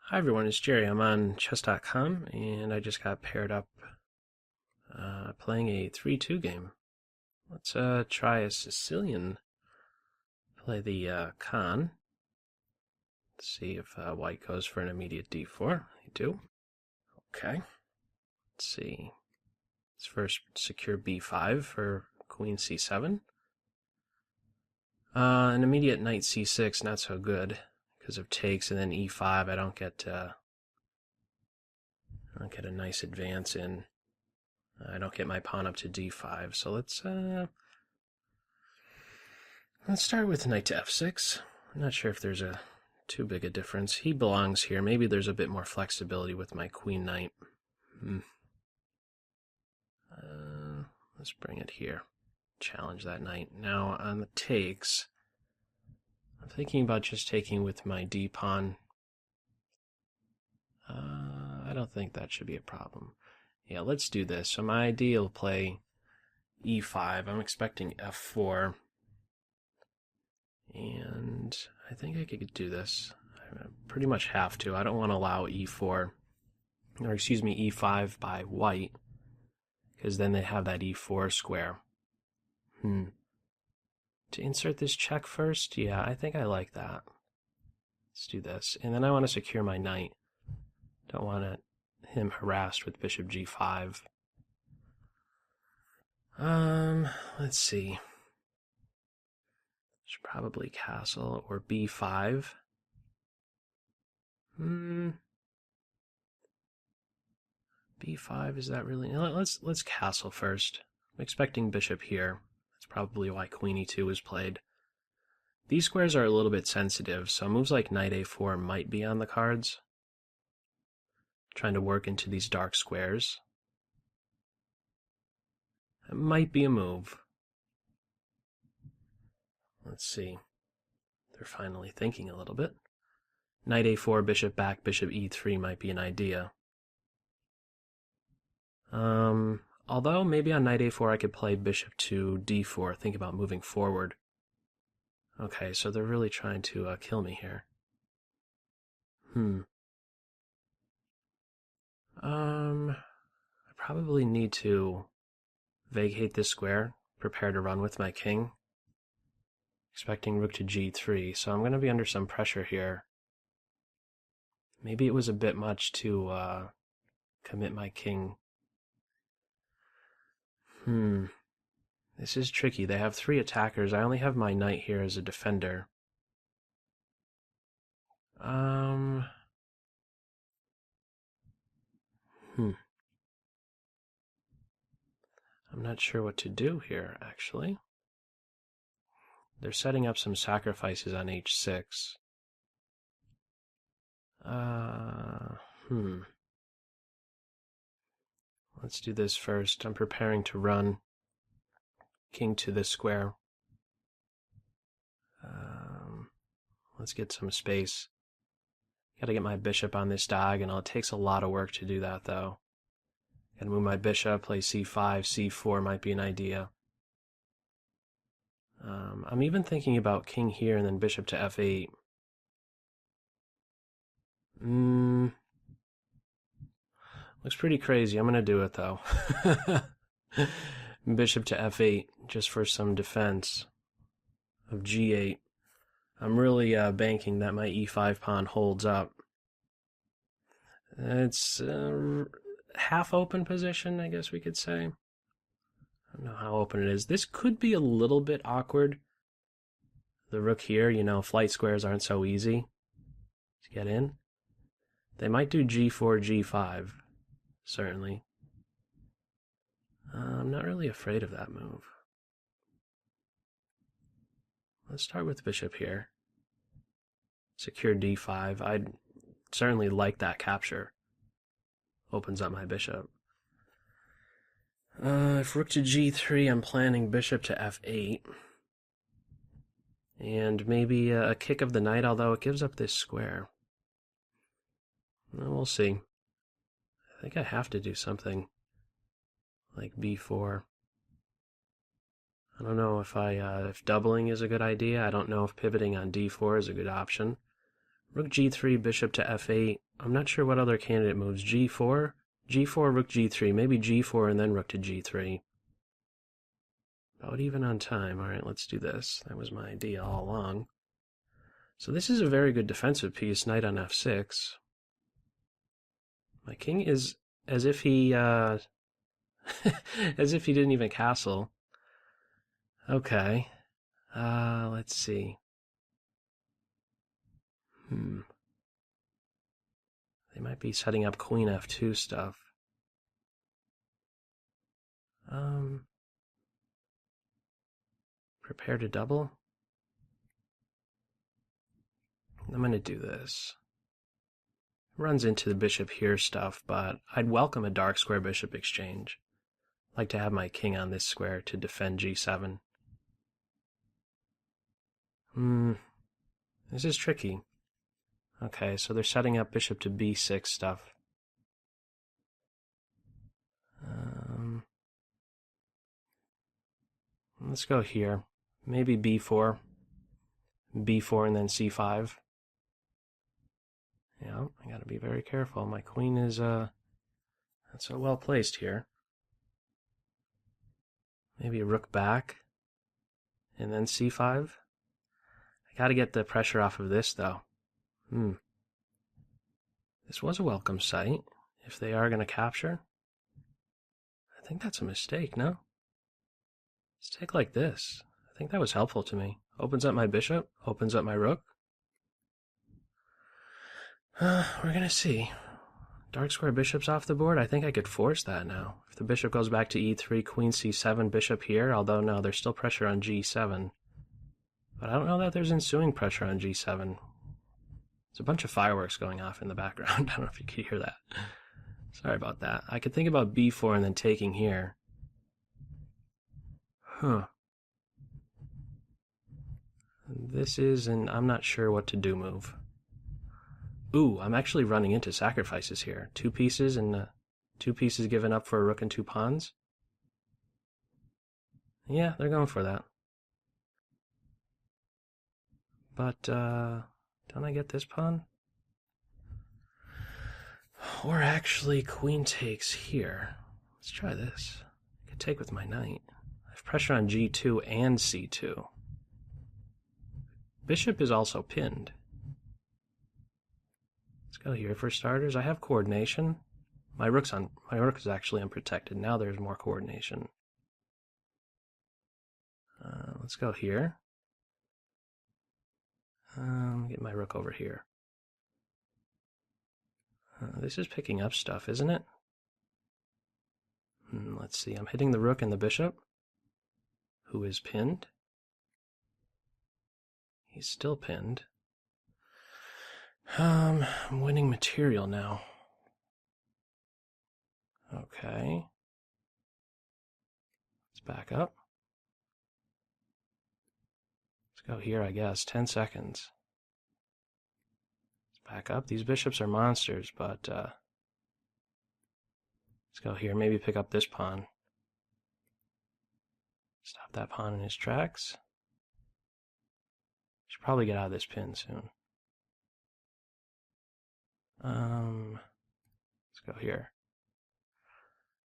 Hi everyone, it's Jerry. I'm on chess.com and I just got paired up playing a 3-2 game. Let's try a Sicilian, play the Khan. Let's see if white goes for an immediate d4. They do. Okay. Let's see. Let's first secure b5 for queen c7. An immediate knight c6, not so good because of takes, and then e5. I don't get a nice advance in. I don't get my pawn up to d5, so let's start with knight to f6. I'm not sure if there's too big a difference. He belongs here. Maybe there's a bit more flexibility with my queen knight. Let's bring it here. Challenge that knight. Now on the takes, I'm thinking about just taking with my d pawn. I don't think that should be a problem. Yeah, let's do this. So my idea will play e5. I'm expecting f4. And I think I could do this. I pretty much have to. I don't want to allow e4, or excuse me, e5 by white, because then they have that e4 square. To insert this check first? Yeah, I think I like that. Let's do this. And then I want to secure my knight. Don't want him harassed with bishop g5. Let's see. Should probably castle or b5. b5, is that really... Let's castle first. I'm expecting bishop here. That's probably why queen e2 was played. These squares are a little bit sensitive, so moves like knight a4 might be on the cards. Trying to work into these dark squares. It might be a move. Let's see. They're finally thinking a little bit. Knight a4, bishop back, bishop e3 might be an idea. Although maybe on knight a4 I could play bishop to d4, think about moving forward. Okay, so they're really trying to kill me here. I probably need to vacate this square, prepare to run with my king. Expecting rook to g3, so I'm going to be under some pressure here. Maybe it was a bit much to commit my king. This is tricky. They have 3 attackers. I only have my knight here as a defender. I'm not sure what to do here, actually. They're setting up some sacrifices on h6. Let's do this first. I'm preparing to run king to this square. Let's get some space. Gotta get my bishop on this diagonal. It takes a lot of work to do that, though. Gotta move my bishop, play c5, c4 might be an idea. I'm even thinking about king here and then bishop to f8. Looks pretty crazy. I'm gonna do it, though. Bishop to f8, just for some defense of g8. I'm really banking that my e5 pawn holds up. It's a half open position, I guess we could say. I don't know how open it is. This could be a little bit awkward. The rook here, flight squares aren't so easy to get in. They might do g4, g5, certainly. I'm not really afraid of that move. Let's start with bishop here. Secure d5. I'd certainly like that capture. Opens up my bishop. If rook to g3, I'm planning bishop to f8. And maybe a kick of the knight, although it gives up this square. Well, we'll see. I think I have to do something like b4. I don't know if doubling is a good idea. I don't know if pivoting on d4 is a good option. Rook g3, bishop to f8. I'm not sure what other candidate moves. g4, g4, rook g3, maybe g4 and then rook to g3. About even on time. All right, let's do this. That was my idea all along. So this is a very good defensive piece, knight on f6. My king is as if he as if he didn't even castle. Okay. Let's see. They might be setting up queen f2 stuff. Prepare to double. I'm going to do this. Runs into the bishop here stuff, but I'd welcome a dark square bishop exchange. I'd like to have my king on this square to defend g7. This is tricky. Okay, so they're setting up bishop to b6 stuff. Let's go here. Maybe b4. b4 and then c5. Yeah, I gotta be very careful. My queen is not so well placed here. Maybe a rook back and then c5. I gotta get the pressure off of this though. This was a welcome sight if they are gonna capture. I think that's a mistake, no? Let's take like this. I think that was helpful to me. Opens up my bishop, opens up my rook. We're gonna see. Dark square bishop's off the board. I think I could force that now. If the bishop goes back to e3, queen c7, bishop here, although no, there's still pressure on g7. But I don't know that there's ensuing pressure on g7. There's a bunch of fireworks going off in the background. I don't know if you could hear that. Sorry about that. I could think about b4 and then taking here. This is an I'm not sure what to do move. Ooh, I'm actually running into sacrifices here. 2 pieces and 2 pieces given up for a rook and 2 pawns. Yeah, they're going for that. But, don't I get this pawn? Or actually, queen takes here. Let's try this. I could take with my knight. I have pressure on g2 and c2. Bishop is also pinned. Let's go here for starters. I have coordination. My rook is actually unprotected. Now there's more coordination. Let's go here. Get my rook over here. This is picking up stuff, isn't it? Let's see. I'm hitting the rook and the bishop, who is pinned. He's still pinned. I'm winning material now. Okay. Let's back up. Let's go here, I guess. 10 seconds. Let's back up. These bishops are monsters, but let's go here. Maybe pick up this pawn. Stop that pawn in his tracks. Should probably get out of this pin soon. Let's go here.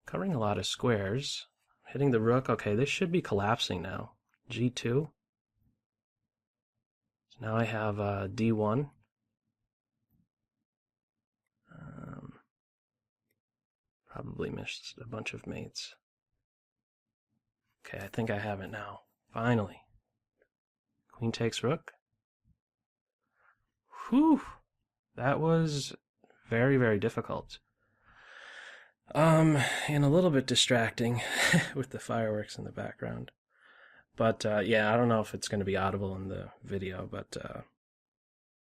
Covering a lot of squares. Hitting the rook. Okay, this should be collapsing now. G2. So now I have D1. Probably missed a bunch of mates. Okay, I think I have it now. Finally. Queen takes rook. Whew! That was very, very difficult. And a little bit distracting with the fireworks in the background. But yeah, I don't know if it's going to be audible in the video, but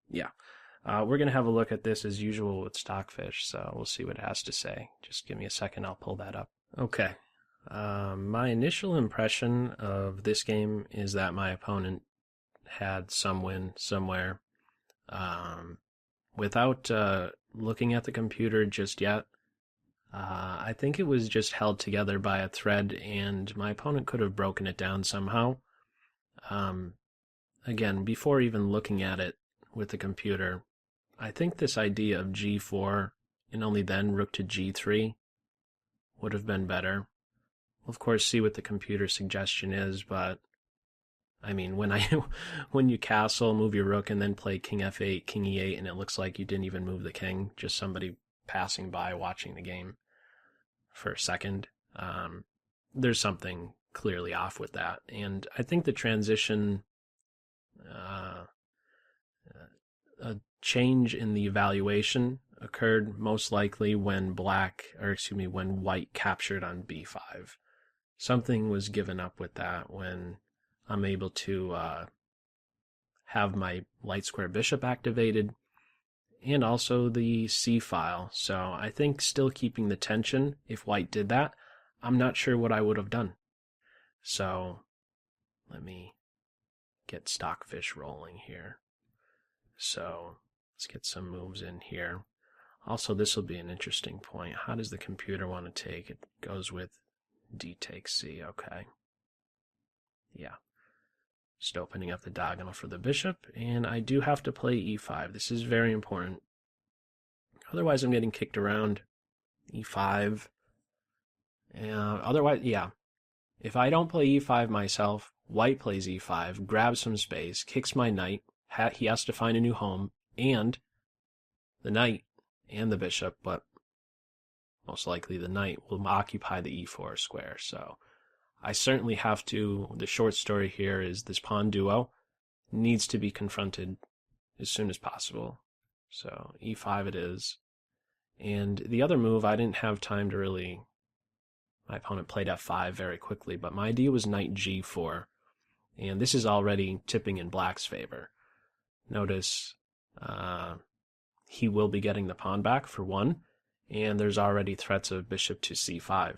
yeah. We're going to have a look at this as usual with Stockfish, so we'll see what it has to say. Just give me a second, I'll pull that up. Okay. My initial impression of this game is that my opponent had some win somewhere. Without looking at the computer just yet, I think it was just held together by a thread, and my opponent could have broken it down somehow. Again, before even looking at it with the computer, I think this idea of g4 and only then rook to g3 would have been better. We'll of course see what the computer suggestion is, but I mean, when you castle, move your rook, and then play king f8, king e8, and it looks like you didn't even move the king, just somebody passing by watching the game for a second, there's something clearly off with that. And I think the transition, a change in the evaluation occurred most likely when when white captured on b5. Something was given up with that when I'm able to have my light square bishop activated and also the c file. So I think still keeping the tension, if white did that, I'm not sure what I would have done. So let me get Stockfish rolling here. So let's get some moves in here. Also, this will be an interesting point. How does the computer want to take? It goes with d takes c. Okay. Yeah. Just opening up the diagonal for the bishop, and I do have to play e5. This is very important. Otherwise, I'm getting kicked around. e5. Otherwise, yeah. If I don't play e5 myself, white plays e5, grabs some space, kicks my knight. He has to find a new home, and the knight and the bishop, but most likely the knight will occupy the e4 square. So I certainly have to, the short story here is this pawn duo needs to be confronted as soon as possible. So e5 it is. And the other move, I didn't have time to really, my opponent played f5 very quickly, but my idea was knight g4. And this is already tipping in black's favor. Notice he will be getting the pawn back for one, and there's already threats of bishop to c5.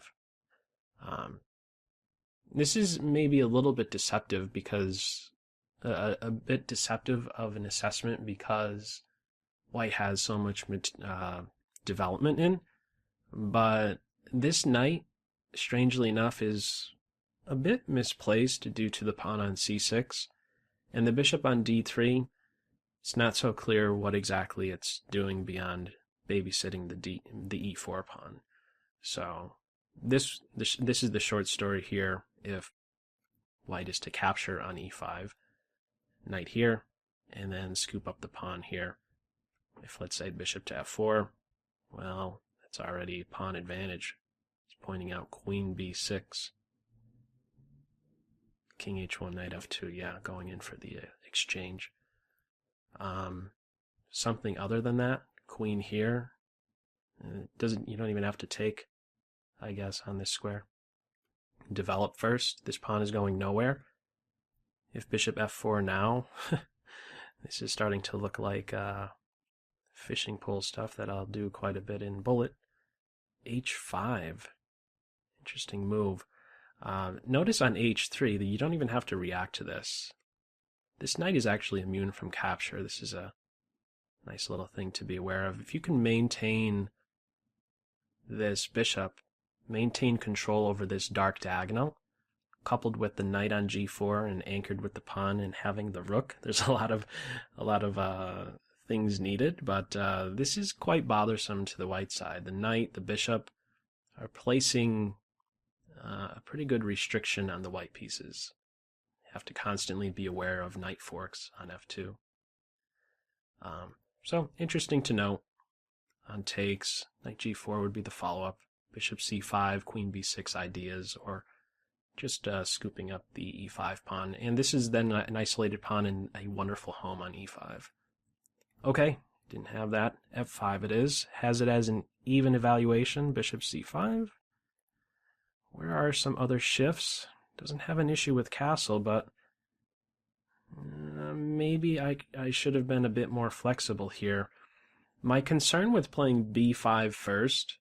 This is maybe a little bit deceptive because a bit deceptive of an assessment because white has so much development in, but this knight, strangely enough, is a bit misplaced due to the pawn on c6, and the bishop on d3. It's not so clear what exactly it's doing beyond babysitting the e4 pawn. So this is the short story here. If white is to capture on e5, knight here, and then scoop up the pawn here. If, let's say, bishop to f4, well, it's already pawn advantage. It's pointing out queen b6. King h1, knight f2, yeah, going in for the exchange. Something other than that, queen here. You don't even have to take, I guess, on this square. Develop first. This pawn is going nowhere. If bishop f4 now, this is starting to look like fishing pole stuff that I'll do quite a bit in Bullet. h5. Interesting move. Notice on h3 that you don't even have to react to this. This knight is actually immune from capture. This is a nice little thing to be aware of. If you can maintain this bishop, maintain control over this dark diagonal, coupled with the knight on g4 and anchored with the pawn and having the rook, there's a lot of things needed, but this is quite bothersome to the white side. The knight, the bishop are placing a pretty good restriction on the white pieces. You have to constantly be aware of knight forks on f2. So interesting to note. On takes, knight g4 would be the follow-up. Bishop c5, queen b6 ideas, or just scooping up the e5 pawn. And this is then an isolated pawn in a wonderful home on e5. Okay, didn't have that. f5 it is. Has it as an even evaluation, bishop c5. Where are some other shifts? Doesn't have an issue with castle, but maybe I should have been a bit more flexible here. My concern with playing b5 first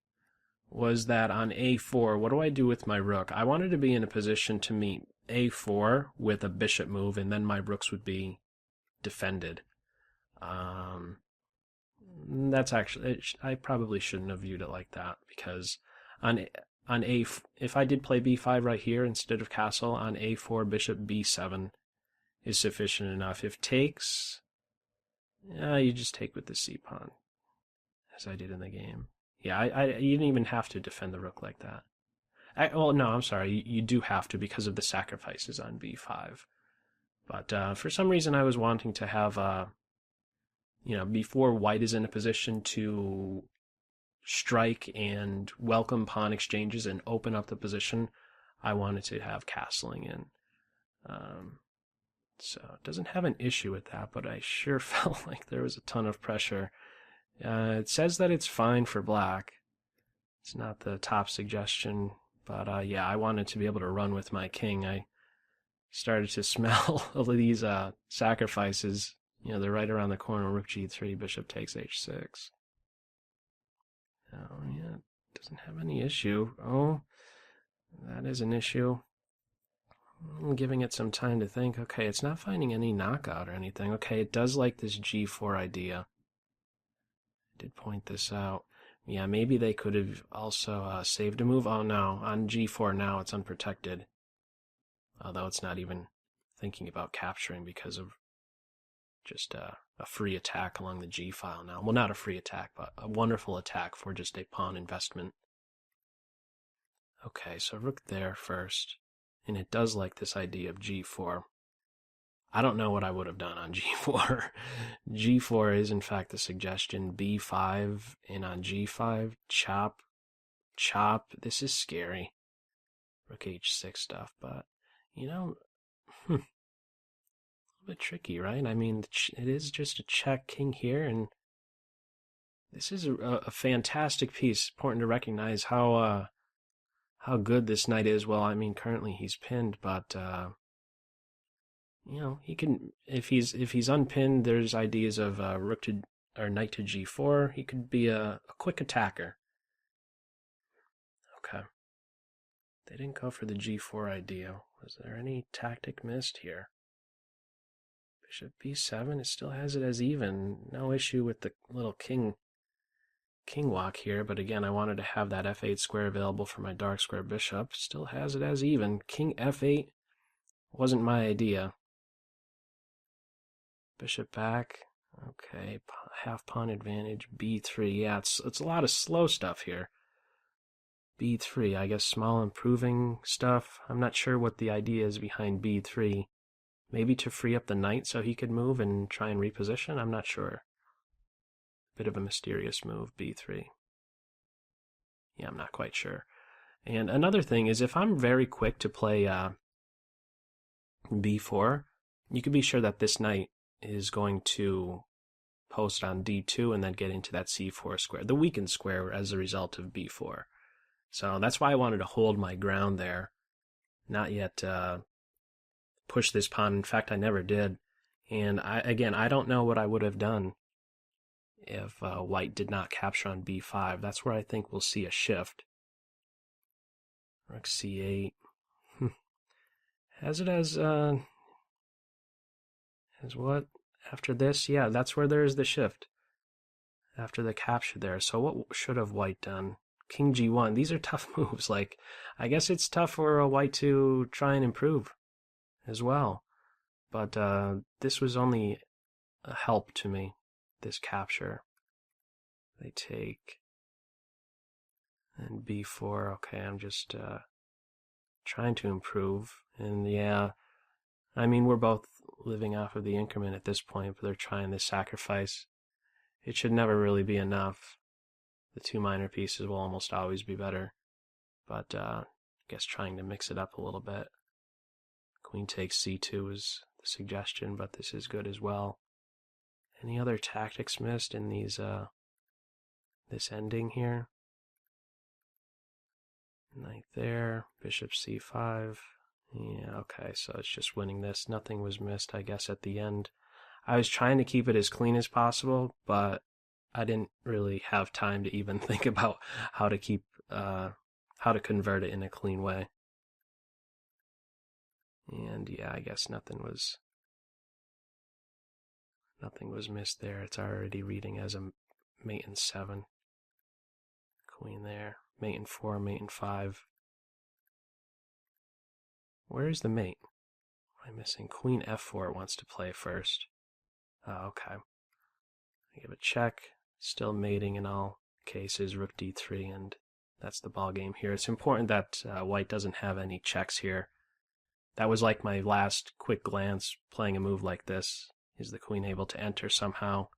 was that on a4, what do I do with my rook? I wanted to be in a position to meet a4 with a bishop move, and then my rooks would be defended. That's actually, I probably shouldn't have viewed it like that, because if I did play b5 right here instead of castle, on a4, bishop b7 is sufficient enough. If takes, You just take with the c-pawn, as I did in the game. Yeah, you didn't even have to defend the rook like that. Well, no, I'm sorry. You do have to because of the sacrifices on b5. But for some reason, I was wanting to have, before white is in a position to strike and welcome pawn exchanges and open up the position, I wanted to have castling in. So it doesn't have an issue with that, but I sure felt like there was a ton of pressure. It says that it's fine for black. It's not the top suggestion, but yeah, I wanted to be able to run with my king. I started to smell all of these sacrifices. They're right around the corner. Rook g3, bishop takes h6. Oh, yeah, it doesn't have any issue. Oh, that is an issue. I'm giving it some time to think. Okay, it's not finding any knockout or anything. Okay, it does like this g4 idea. I did point this out. Yeah, maybe they could have also saved a move. Oh no, on g4 now it's unprotected. Although it's not even thinking about capturing because of just a free attack along the g file now. Well, not a free attack, but a wonderful attack for just a pawn investment. Okay, so rook there first. And it does like this idea of g4. I don't know what I would have done on g4. g4 is in fact the suggestion. b5 and on g5, chop, chop. This is scary. Rook h6 stuff, but a little bit tricky, right? I mean, it is just a check king here, and this is a fantastic piece. Important to recognize how good this knight is. Well, I mean, currently he's pinned, but he can if he's unpinned. There's ideas of rook to or knight to g4. He could be a quick attacker. Okay, they didn't go for the g4 idea. Was there any tactic missed here? Bishop b7. It still has it as even. No issue with the little king walk here, but again, I wanted to have that f8 square available for my dark square bishop. Still has it as even. King f8 wasn't my idea. Bishop back. Okay, half pawn advantage. b3. Yeah, it's a lot of slow stuff here. b3, I guess small improving stuff. I'm not sure what the idea is behind b3. Maybe to free up the knight so he could move and try and reposition? I'm not sure. Bit of a mysterious move, b3. Yeah, I'm not quite sure. And another thing is if I'm very quick to play b4, you can be sure that this knight is going to post on d2 and then get into that c4 square, the weakened square as a result of b4. So that's why I wanted to hold my ground there, not yet push this pawn. In fact, I never did. And I don't know what I would have done if white did not capture on b5. That's where I think we'll see a shift. Rook c8. Has it as what? After this? Yeah, that's where there's the shift. After the capture there. So what should have white done? King g1. These are tough moves. Like, I guess it's tough for a white to try and improve as well. But this was only a help to me, this capture. They take. And b4. Okay, I'm just trying to improve. And yeah, I mean, we're both living off of the increment at this point, but they're trying this sacrifice. It should never really be enough. The two minor pieces will almost always be better. But I guess trying to mix it up a little bit. Queen takes c2 is the suggestion, but this is good as well. Any other tactics missed in these this ending here? Knight there, bishop c5. Yeah, okay, so it's just winning this. Nothing was missed, I guess, at the end. I was trying to keep it as clean as possible, but I didn't really have time to even think about how to keep, how to convert it in a clean way. And yeah, I guess nothing was missed there. It's already reading as a mate in 7. Queen there, mate in 4, mate in 5. Where is the mate? What am I missing? Queen f4 wants to play first. Oh, okay. We have a check, still mating in all cases, rook d3, and that's the ball game here. It's important that white doesn't have any checks here. That was like my last quick glance playing a move like this. Is the queen able to enter somehow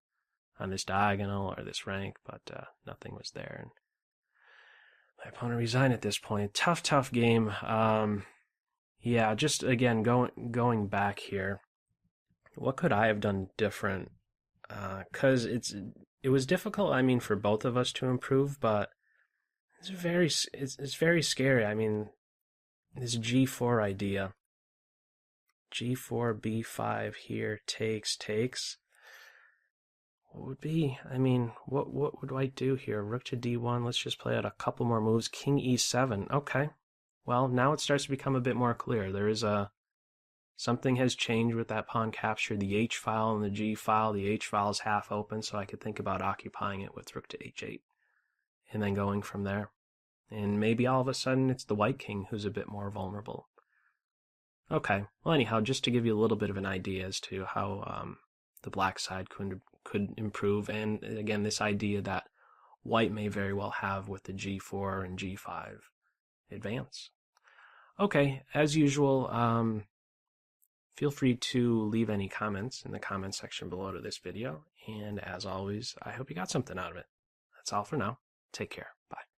on this diagonal or this rank? But nothing was there. And my opponent resigned at this point. Tough game. Yeah, just again going back here. What could I have done different? Because it was difficult. I mean, for both of us to improve, but it's very scary. I mean, this G4 idea. G4, B5 here, takes. What would be? I mean, what would white do here? Rook to D1. Let's just play out a couple more moves. King E7. Okay. Well, now it starts to become a bit more clear. There is something has changed with that pawn capture. The H file and the G file. The H file is half open, so I could think about occupying it with rook to H8 and then going from there. And maybe all of a sudden it's the white king who's a bit more vulnerable. Okay, well anyhow, just to give you a little bit of an idea as to how the black side could improve, and again, this idea that white may very well have with the G4 and G5 advance. Okay, as usual, feel free to leave any comments in the comment section below to this video, and as always, I hope you got something out of it. That's all for now. Take care. Bye.